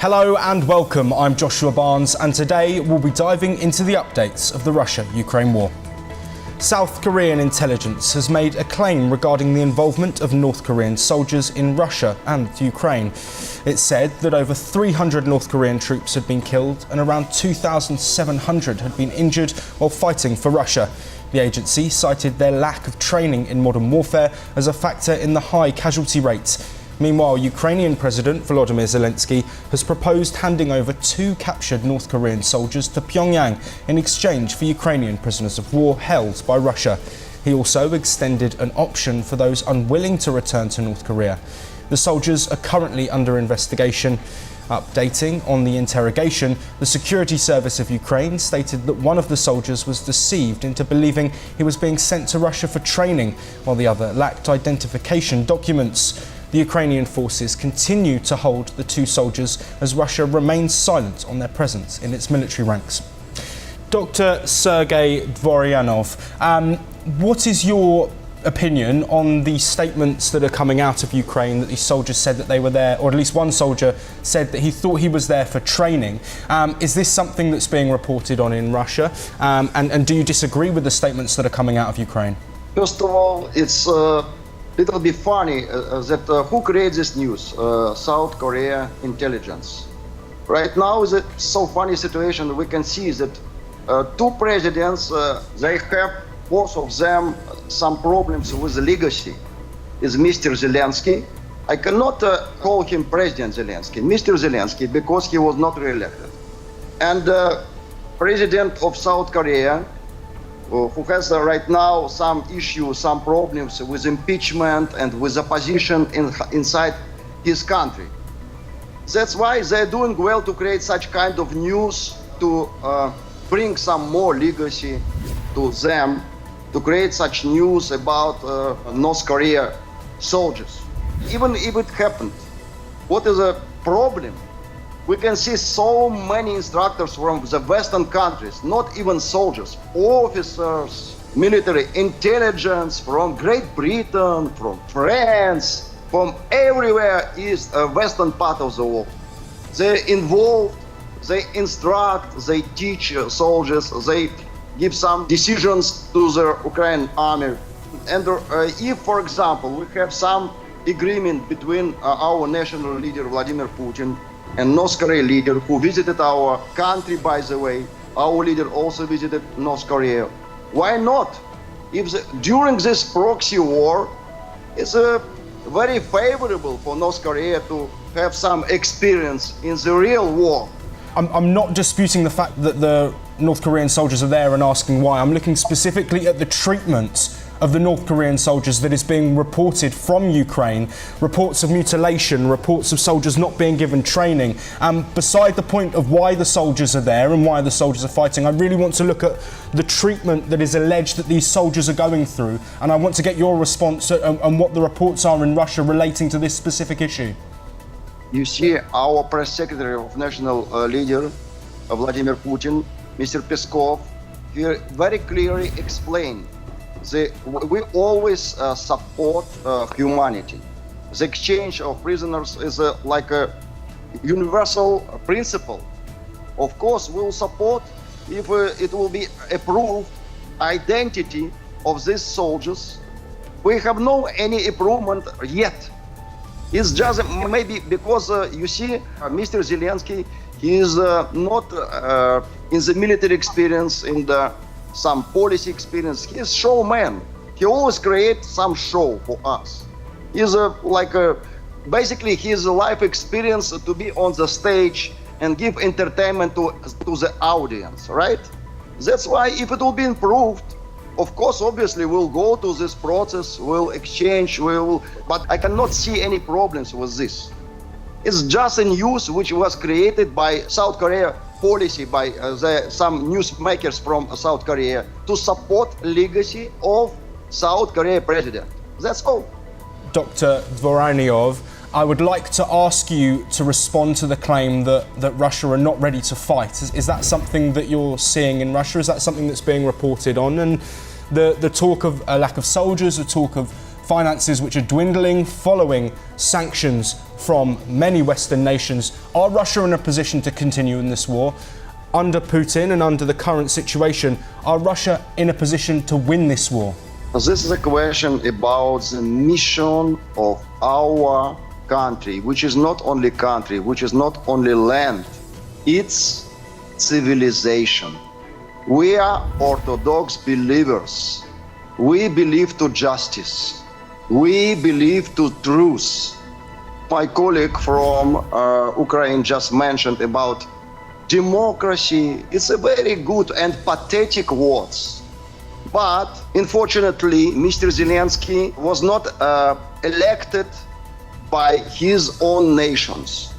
Hello and welcome, I'm Joshua Barnes, and today we'll be diving into the updates of the Russia-Ukraine war. South Korean intelligence has made a claim regarding the involvement of North Korean soldiers in Russia and Ukraine. It said that over 300 North Korean troops had been killed and around 2,700 had been injured while fighting for Russia. The agency cited their lack of training in modern warfare as a factor in the high casualty rates. Meanwhile, Ukrainian President Volodymyr Zelensky has proposed handing over 2 captured North Korean soldiers to Pyongyang in exchange for Ukrainian prisoners of war held by Russia. He also extended an option for those unwilling to return to North Korea. The soldiers are currently under investigation. Updating on the interrogation, the Security Service of Ukraine stated that one of the soldiers was deceived into believing he was being sent to Russia for training, while the other lacked identification documents. The Ukrainian forces continue to hold the 2 soldiers as Russia remains silent on their presence in its military ranks. Dr. Sergei Dvoryanov, what is your opinion on the statements that are coming out of Ukraine that these soldiers said that they were there, or at least one soldier said that he thought he was there for training? Is this something that's being reported on in Russia? And do you disagree with the statements that are coming out of Ukraine? First of all, it's little bit funny that who creates this news? South Korea intelligence. Right now is a so funny situation. We can see that 2 presidents, they have, both of them, some problems with the legacy. Is Mr. Zelensky. I cannot call him President Zelensky, Mr. Zelensky, because he was not re-elected. And President of South Korea, who has right now some issues, some problems with impeachment and with opposition inside his country. That's why they're doing well to create such kind of news, to bring some more legacy to them, to create such news about North Korea soldiers. Even if it happened, what is the problem? We can see so many instructors from the Western countries, not even soldiers, officers, military intelligence from Great Britain, from France, from everywhere is a Western part of the world. They're involved, they instruct, they teach soldiers, they give some decisions to the Ukrainian army. And if, for example, we have some agreement between our national leader Vladimir Putin and North Korea leader, who visited our country, by the way. Our leader also visited North Korea. Why not? If during this proxy war, it's very favorable for North Korea to have some experience in the real war. I'm not disputing the fact that the North Korean soldiers are there and asking why. I'm looking specifically at the treatment of the North Korean soldiers that is being reported from Ukraine, reports of mutilation, reports of soldiers not being given training. Beside the point of why the soldiers are there and why the soldiers are fighting, I really want to look at the treatment that is alleged that these soldiers are going through, and I want to get your response on what the reports are in Russia relating to this specific issue. You see, our press secretary of national leader, Vladimir Putin, Mr. Peskov, he very clearly explained we always support humanity. The exchange of prisoners is like a universal principle. Of course, we will support if it will be approved identity of these soldiers. We have no any improvement yet. It's just maybe because you see, Mr. Zelensky, he is not in the military experience, in the some policy experience. He's showman. He always creates some show for us. He's basically his life experience to be on the stage and give entertainment to the audience, right? That's why if it will be improved, of course, obviously we'll go to this process, we'll exchange, but I cannot see any problems with this. It's just a news which was created by South Korea policy, by some newsmakers from South Korea to support legacy of South Korea president. That's all. Dr. Dvoryanov, I would like to ask you to respond to the claim that Russia are not ready to fight. Is that something that you're seeing in Russia? Is that something that's being reported on? And the talk of a lack of soldiers, the talk of finances which are dwindling following sanctions from many Western nations. Are Russia in a position to continue in this war? Under Putin and under the current situation, are Russia in a position to win this war? This is a question about the mission of our country, which is not only country, which is not only land, it's civilization. We are Orthodox believers. We believe to justice. We believe to truth. My colleague from Ukraine just mentioned about democracy. It's a very good and pathetic words. But unfortunately, Mr. Zelensky was not elected by his own nations.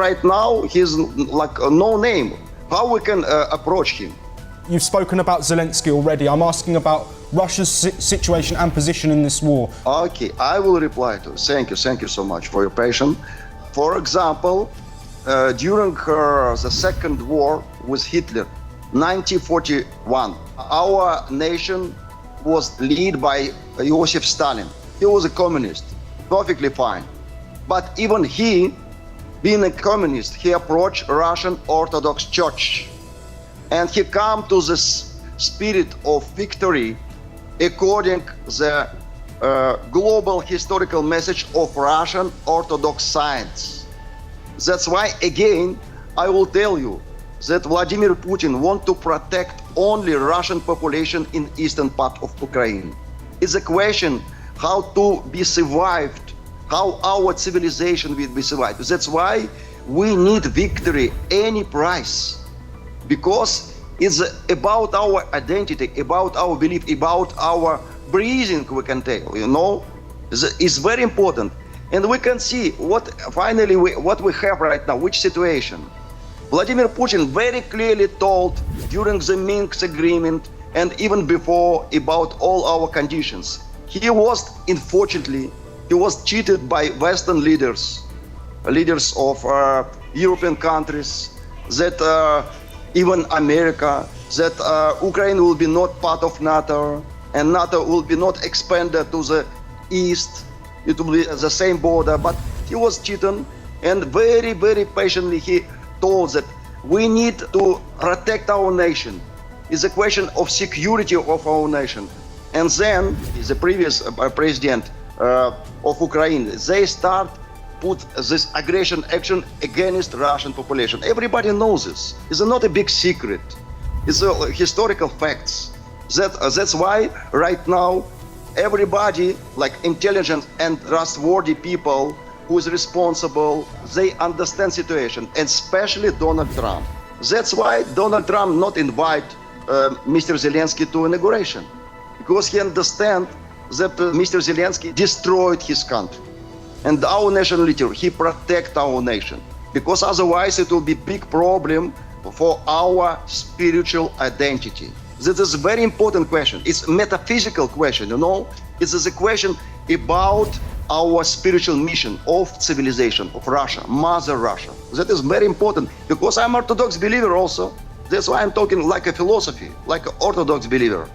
Right now, he's like no name. How we can approach him? You've spoken about Zelensky already. I'm asking about Russia's situation and position in this war. Okay, I will reply to. Thank you so much for your patience. For example, during the second war with Hitler, 1941, our nation was led by Joseph Stalin. He was a communist, perfectly fine. But even he, being a communist, he approached Russian Orthodox Church. And he came to the spirit of victory according to the global historical message of Russian Orthodox science. That's why, again, I will tell you that Vladimir Putin wants to protect only Russian population in eastern part of Ukraine. It's a question how to be survived, how our civilization will be survived. That's why we need victory any price, because it's about our identity, about our belief, about our breathing, we can tell, you know. It's very important. And we can see what we have right now, which situation. Vladimir Putin very clearly told during the Minsk agreement and even before about all our conditions. He was, unfortunately, he was cheated by Western leaders of European countries, that even America, that Ukraine will be not part of NATO, and NATO will be not expanded to the east. It will be the same border, but he was cheating, and very, very patiently he told that we need to protect our nation. It's a question of security of our nation. And then the previous president of Ukraine, they put this aggression action against Russian population. Everybody knows this. It's not a big secret. It's historical facts. That's why right now everybody, like intelligent and trustworthy people who is responsible, they understand situation, and especially Donald Trump. That's why Donald Trump not invite Mr. Zelensky to inauguration, because he understands that Mr. Zelensky destroyed his country. And our national leader, he protect our nation, because otherwise it will be big problem for our spiritual identity. This is a very important question. It's a metaphysical question, you know. It is a question about our spiritual mission of civilization of Russia, Mother Russia. That is very important, because I'm Orthodox believer also. That's why I'm talking like a philosophy, like an Orthodox believer.